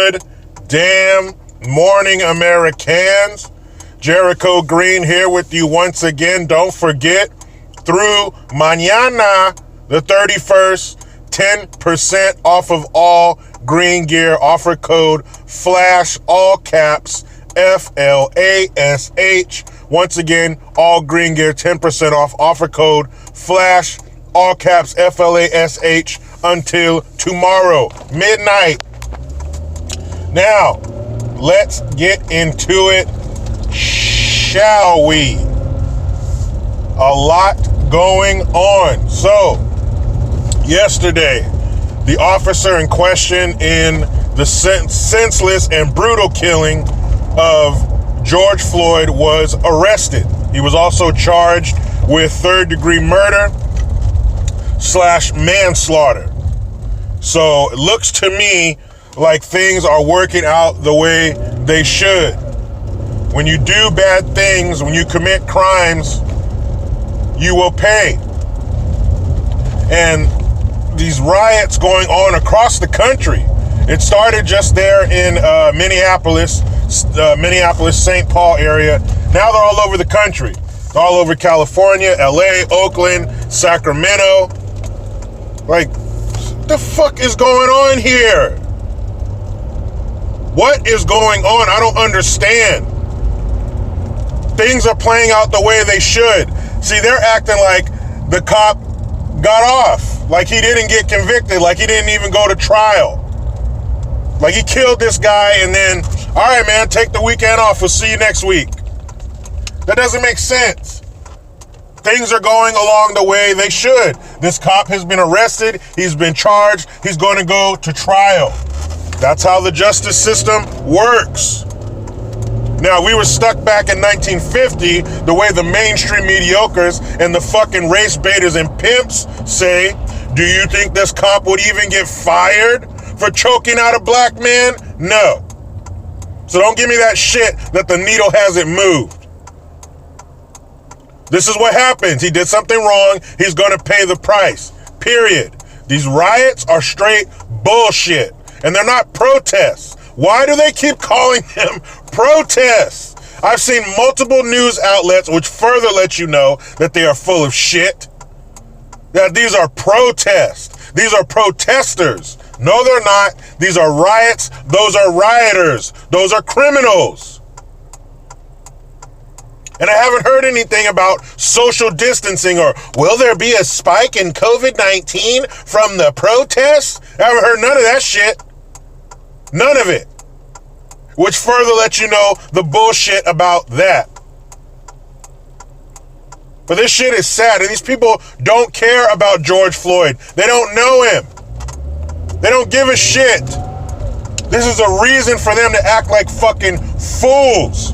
Good damn morning, Americans. Jericho Green here with you once again. Don't forget, through mañana, the 31st, 10% off of all green gear. Offer code FLASH, all caps, FLASH. Once again, all green gear, 10% off. Offer code FLASH, all caps, FLASH, until tomorrow, midnight. Now, let's get into it, shall we? A lot going on. So, yesterday, the officer in question in the senseless and brutal killing of George Floyd was arrested. He was also charged with third-degree murder / manslaughter. So it looks to me like things are working out the way they should. When you do bad things, when you commit crimes, you will pay. And these riots going on across the country. It started just there in Minneapolis, St. Paul area. Now they're all over the country. They're all over California, LA, Oakland, Sacramento. Like, the fuck is going on here? What is going on? I don't understand. Things are playing out the way they should. See, they're acting like the cop got off, like he didn't get convicted, like he didn't even go to trial. Like he killed this guy and then, all right, man, take the weekend off. We'll see you next week. That doesn't make sense. Things are going along the way they should. This cop has been arrested. He's been charged. He's going to go to trial. That's how the justice system works. Now, we were stuck back in 1950, the way the mainstream mediocres and the fucking race baiters and pimps say. Do you think this cop would even get fired for choking out a black man? No. So don't give me that shit that the needle hasn't moved. This is what happens. He did something wrong. He's going to pay the price. Period. These riots are straight bullshit. And they're not protests. Why do they keep calling them protests? I've seen multiple news outlets which further let you know that they are full of shit. That these are protests. These are protesters. No, they're not. These are riots. Those are rioters. Those are criminals. And I haven't heard anything about social distancing or will there be a spike in COVID-19 from the protests? I haven't heard none of that shit. None of it. Which further lets you know the bullshit about that. But this shit is sad, and these people don't care about George Floyd. They don't know him. They don't give a shit. This is a reason for them to act like fucking fools.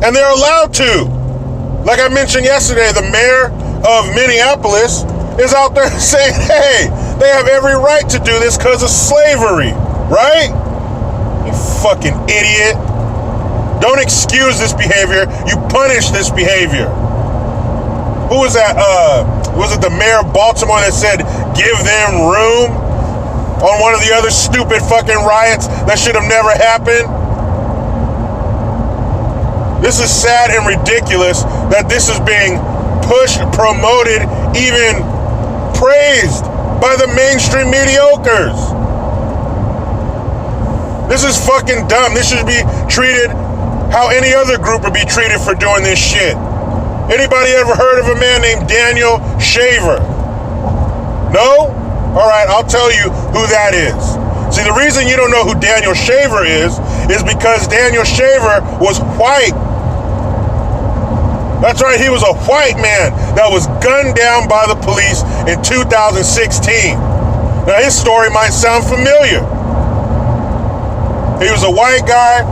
And they're allowed to. Like I mentioned yesterday, the mayor of Minneapolis is out there saying, hey, they have every right to do this because of slavery, right? You fucking idiot. Don't excuse this behavior. You punish this behavior. Who was that? Was it the mayor of Baltimore that said, give them room on one of the other stupid fucking riots that should have never happened? This is sad and ridiculous that this is being pushed, promoted, even praised by the mainstream mediocres. This is fucking dumb. This should be treated how any other group would be treated for doing this shit. Anybody ever heard of a man named Daniel Shaver? No? All right, I'll tell you who that is. See, the reason you don't know who Daniel Shaver is because Daniel Shaver was white. That's right, he was a white man that was gunned down by the police in 2016. Now, his story might sound familiar. He was a white guy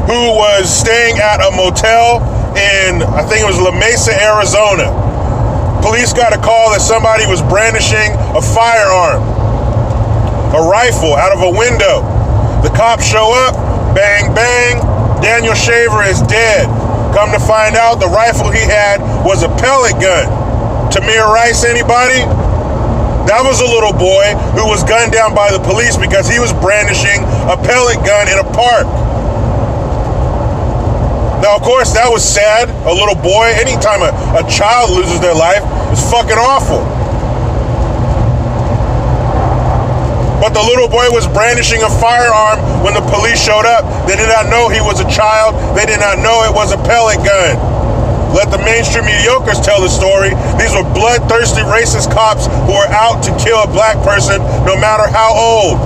who was staying at a motel in, I think it was La Mesa, Arizona. Police got a call that somebody was brandishing a firearm, a rifle, out of a window. The cops show up, bang, bang, Daniel Shaver is dead. Come to find out, the rifle he had was a pellet gun. Tamir Rice, anybody? That was a little boy who was gunned down by the police because he was brandishing a pellet gun in a park. Now, of course, that was sad. A little boy, anytime a child loses their life, it's fucking awful. But the little boy was brandishing a firearm when the police showed up. They did not know he was a child. They did not know it was a pellet gun. Let the mainstream mediocres tell the story. These were bloodthirsty racist cops who were out to kill a black person no matter how old.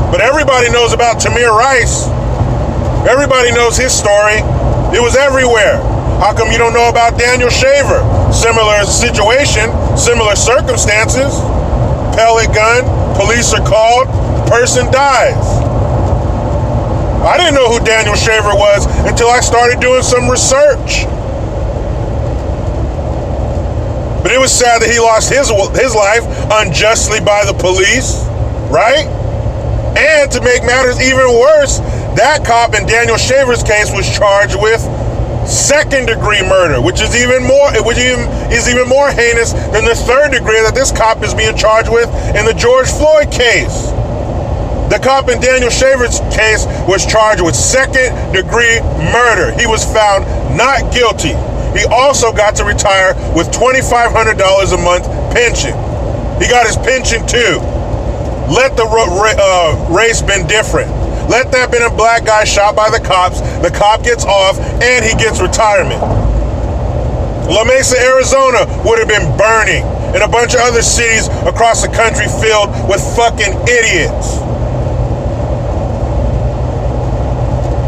But everybody knows about Tamir Rice. Everybody knows his story. It was everywhere. How come you don't know about Daniel Shaver? Similar situation, similar circumstances. Pellet gun, police are called, person dies. I didn't know who Daniel Shaver was until I started doing some research. But it was sad that he lost his life unjustly by the police, right? And to make matters even worse, that cop in Daniel Shaver's case was charged with second-degree murder, which is even more heinous than the third degree that this cop is being charged with in the George Floyd case. The cop in Daniel Shaver's case was charged with second-degree murder. He was found not guilty. He also got to retire with $2,500 a month pension. He got his pension too. Let the race been different. Let that been a black guy shot by the cops. The cop gets off and he gets retirement. La Mesa, Arizona would have been burning, and a bunch of other cities across the country filled with fucking idiots.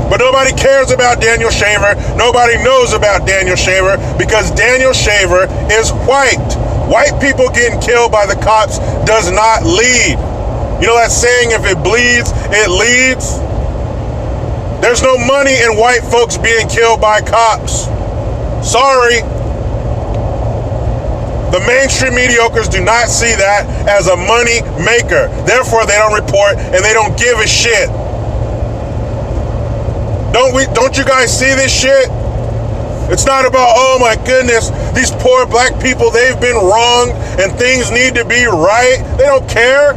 But nobody cares about Daniel Shaver. Nobody knows about Daniel Shaver because Daniel Shaver is white. White people getting killed by the cops does not lead. You know that saying, if it bleeds, it leads? There's no money in white folks being killed by cops. Sorry. The mainstream mediocres do not see that as a money maker. Therefore, they don't report and they don't give a shit. Don't you guys see this shit? It's not about, oh my goodness, these poor black people, they've been wronged and things need to be right. They don't care.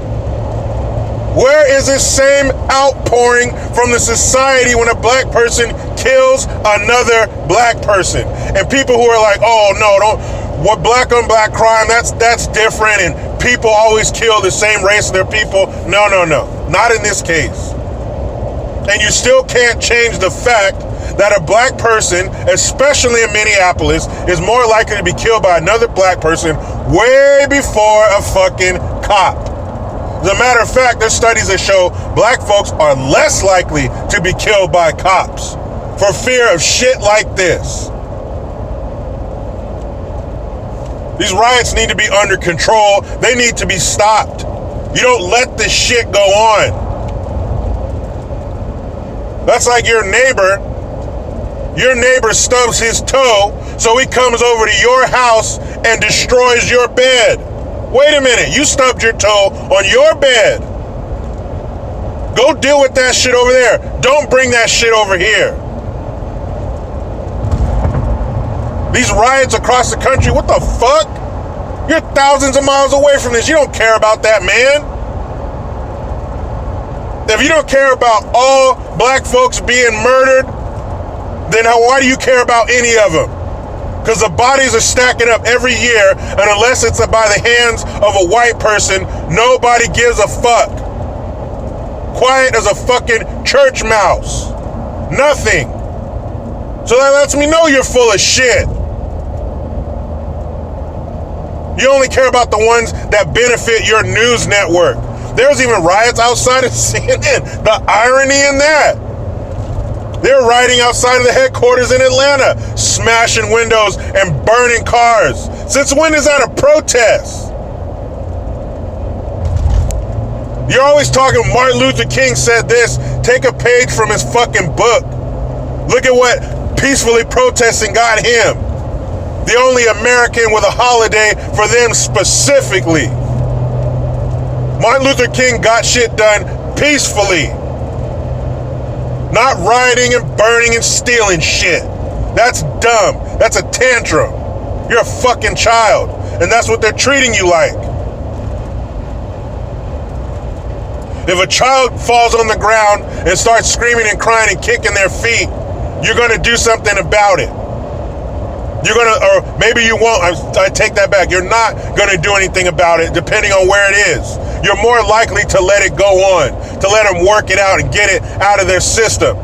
Where is this same outpouring from the society when a black person kills another black person? And people who are like, oh no, what black on black crime, that's different, and people always kill the same race of their people. No, not in this case. And you still can't change the fact that a black person, especially in Minneapolis, is more likely to be killed by another black person way before a fucking cop. As a matter of fact, there's studies that show black folks are less likely to be killed by cops for fear of shit like this. These riots need to be under control. They need to be stopped. You don't let this shit go on. That's like your neighbor stubs his toe, so he comes over to your house and destroys your bed. Wait a minute, you stubbed your toe on your bed. Go deal with that shit over there. Don't bring that shit over here. These riots across the country, what the fuck? You're thousands of miles away from this. You don't care about that, man. If you don't care about all black folks being murdered, then why do you care about any of them? Because the bodies are stacking up every year, and unless it's by the hands of a white person, nobody gives a fuck. Quiet as a fucking church mouse. Nothing. So that lets me know you're full of shit. You only care about the ones that benefit your news network. There's even riots outside of CNN. The irony in that. They're rioting outside of the headquarters in Atlanta, smashing windows and burning cars. Since when is that a protest? You're always talking, Martin Luther King said this. Take a page from his fucking book. Look at what peacefully protesting got him. The only American with a holiday for them specifically. Martin Luther King got shit done peacefully. Not rioting and burning and stealing shit. That's dumb. That's a tantrum. You're a fucking child. and that's what they're treating you like. If a child falls on the ground and starts screaming and crying and kicking their feet, you're going to do something about it. You're going to, or maybe you won't. I take that back. You're not going to do anything about it, depending on where it is. You're more likely to let it go on, to let them work it out and get it out of their system.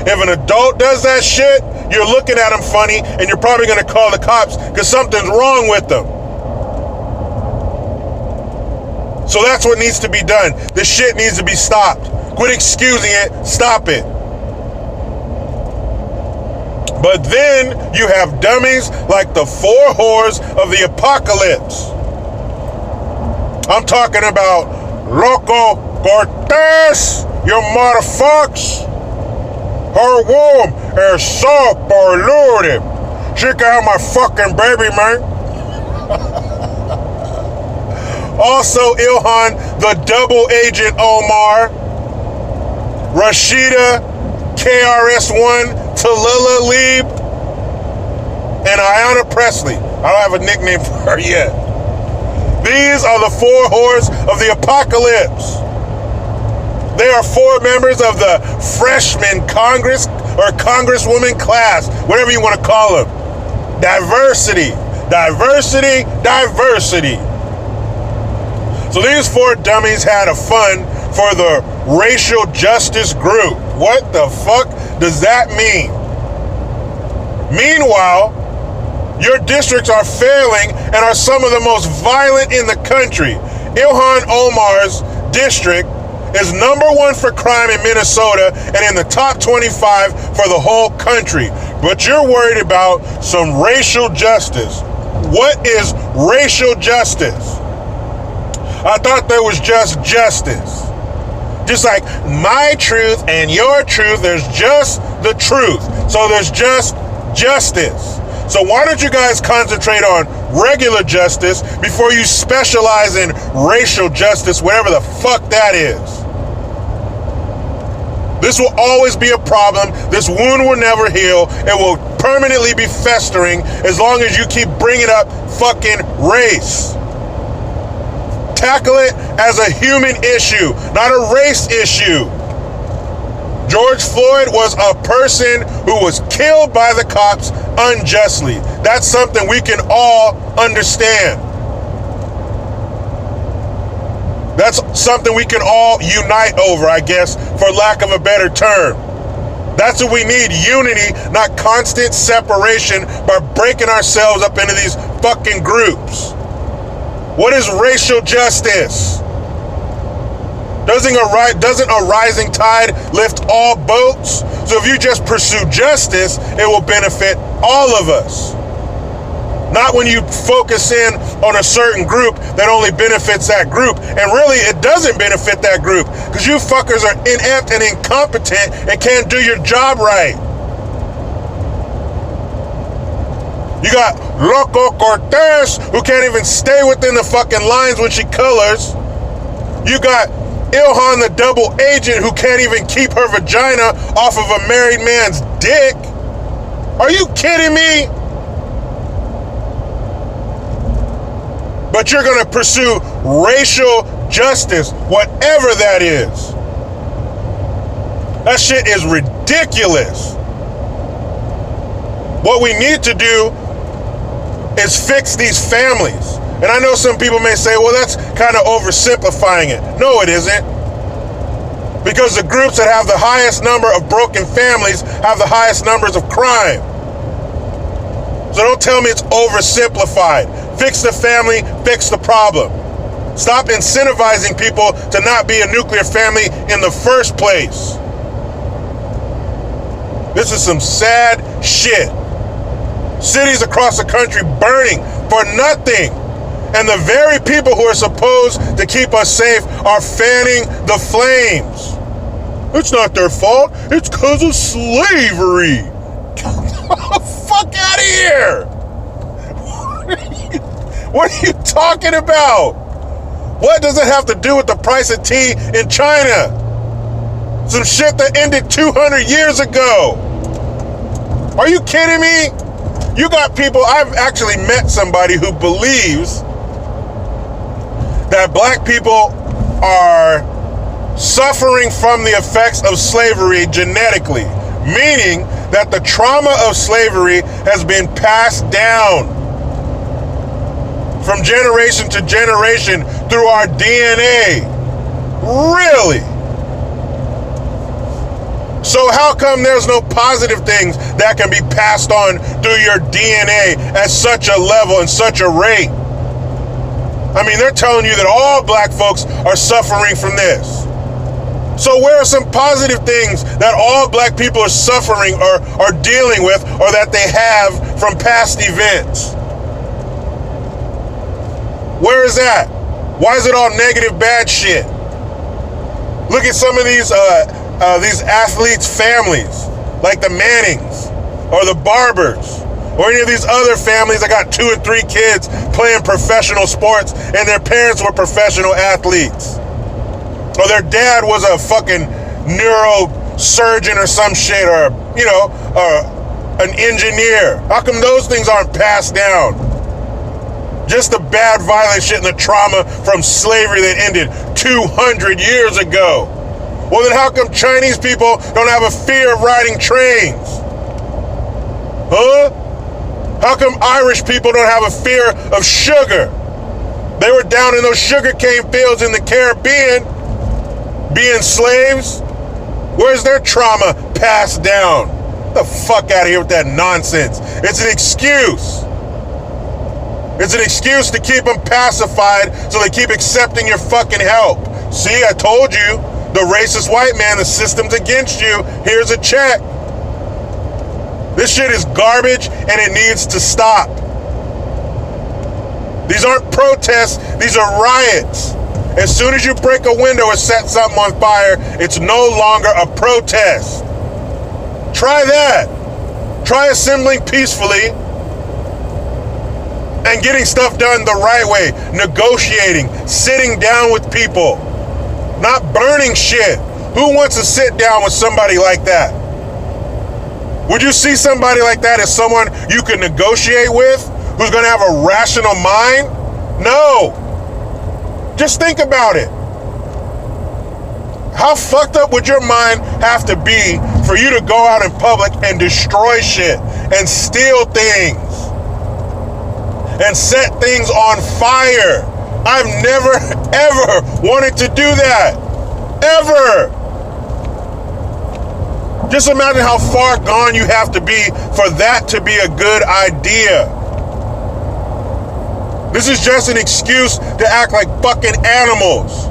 If an adult does that shit, you're looking at them funny, and you're probably going to call the cops because something's wrong with them. So that's what needs to be done. This shit needs to be stopped. Quit excusing it. Stop it. But then you have dummies like the four whores of the apocalypse. I'm talking about Loco Cortez, you motherfucks. Her womb is so polluted. She can have my fucking baby, man. Also, Ilhan, the double agent Omar, Rashida, KRS-One, Tallulah Leib, and Ayanna Presley. I don't have a nickname for her yet. These are the four whores of the apocalypse. They are four members of the freshman Congress or Congresswoman class, whatever you want to call them. Diversity, diversity, diversity. So these four dummies had a fund for the racial justice group. What the fuck does that mean? Meanwhile, your districts are failing and are some of the most violent in the country. Ilhan Omar's district is #1 for crime in Minnesota and in the top 25 for the whole country. But you're worried about some racial justice. What is racial justice? I thought there was just justice. Just like my truth and your truth, there's just the truth. So there's just justice. So why don't you guys concentrate on regular justice before you specialize in racial justice, whatever the fuck that is? This will always be a problem. This wound will never heal. It will permanently be festering as long as you keep bringing up fucking race. Tackle it as a human issue, not a race issue. George Floyd was a person who was killed by the cops unjustly. That's something we can all understand. That's something we can all unite over, I guess, for lack of a better term. That's what we need, unity, not constant separation by breaking ourselves up into these fucking groups. What is racial justice? Doesn't a rising tide lift all boats? So if you just pursue justice, it will benefit all of us. Not when you focus in on a certain group that only benefits that group. And really, it doesn't benefit that group because you fuckers are inept and incompetent and can't do your job right. You got Loco Cortez, who can't even stay within the fucking lines when she colors. You got Ilhan, the double agent, who can't even keep her vagina off of a married man's dick. Are you kidding me? But you're going to pursue racial justice, whatever that is. That shit is ridiculous. What we need to do is fix these families. And I know some people may say, well, that's kind of oversimplifying it. No, it isn't. Because the groups that have the highest number of broken families have the highest numbers of crime. So don't tell me it's oversimplified. Fix the family, fix the problem. Stop incentivizing people to not be a nuclear family in the first place. This is some sad shit. Cities across the country burning for nothing. And the very people who are supposed to keep us safe are fanning the flames. It's not their fault. It's because of slavery. Fuck out of here. What are you talking about? What does it have to do with the price of tea in China? Some shit that ended 200 years ago. Are you kidding me? You got people, I've actually met somebody who believes that black people are suffering from the effects of slavery genetically, meaning that the trauma of slavery has been passed down from generation to generation through our DNA. Really? So how come there's no positive things that can be passed on through your DNA at such a level and such a rate? I mean, they're telling you that all black folks are suffering from this. So where are some positive things that all black people are suffering or are dealing with or that they have from past events? Where is that? Why is it all negative, bad shit? Look at some of these athletes' families, like the Mannings or the Barbers or any of these other families that got 2 or 3 kids playing professional sports and their parents were professional athletes. Or their dad was a fucking neurosurgeon or some shit, or, you know, an engineer. How come those things aren't passed down? Just the bad, violent shit and the trauma from slavery that ended 200 years ago. Well, then how come Chinese people don't have a fear of riding trains? Huh? How come Irish people don't have a fear of sugar? They were down in those sugarcane fields in the Caribbean, being slaves. Where's their trauma passed down? Get the fuck out of here with that nonsense. It's an excuse. It's an excuse to keep them pacified so they keep accepting your fucking help. See, I told you, the racist white man, the system's against you. Here's a check. This shit is garbage and it needs to stop. These aren't protests, these are riots. As soon as you break a window or set something on fire, it's no longer a protest. Try that. Try assembling peacefully and getting stuff done the right way. Negotiating, sitting down with people, not burning shit. Who wants to sit down with somebody like that? Would you see somebody like that as someone you could negotiate with, who's going to have a rational mind? No. Just think about it. How fucked up would your mind have to be for you to go out in public and destroy shit and steal things and set things on fire? I've never, ever wanted to do that. Ever. Just imagine how far gone you have to be for that to be a good idea. This is just an excuse to act like fucking animals.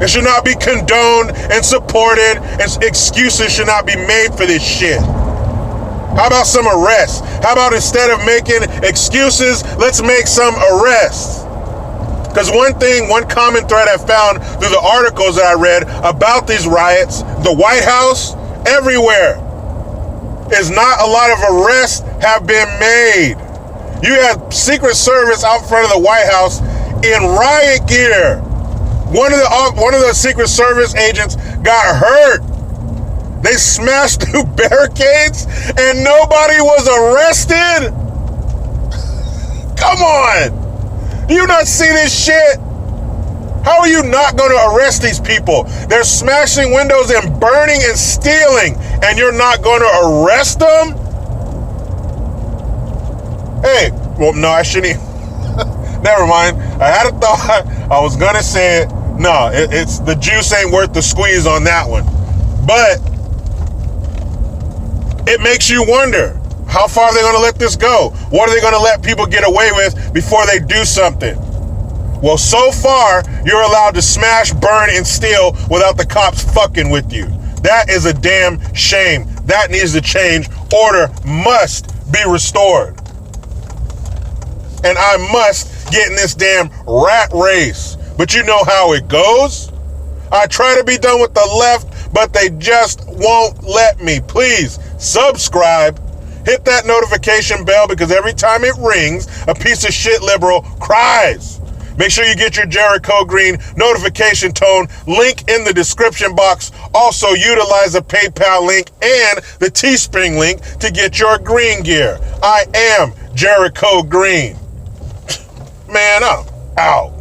It should not be condoned and supported, and excuses should not be made for this shit. How about some arrests? How about instead of making excuses, let's make some arrests? Because one common thread I found through the articles that I read about these riots, the White House, everywhere, is not a lot of arrests have been made. You had Secret Service out front of the White House in riot gear. One of the Secret Service agents got hurt. They smashed through barricades and nobody was arrested. Come on. Do you not see this shit? How are you not going to arrest these people? They're smashing windows and burning and stealing, and you're not going to arrest them? Hey, well, no, I shouldn't even. Never mind. I had a thought. I was going to say it. No, it's the juice ain't worth the squeeze on that one. But it makes you wonder, how far are they going to let this go? What are they going to let people get away with before they do something? Well, so far, you're allowed to smash, burn, and steal without the cops fucking with you. That is a damn shame. That needs to change. Order must be restored. And I must get in this damn rat race. But you know how it goes. I try to be done with the left, but they just won't let me. Please subscribe. Hit that notification bell, because every time it rings, a piece of shit liberal cries. Make sure you get your Jericho Green notification tone link in the description box. Also, utilize the PayPal link and the Teespring link to get your green gear. I am Jericho Green. Man, I'm out.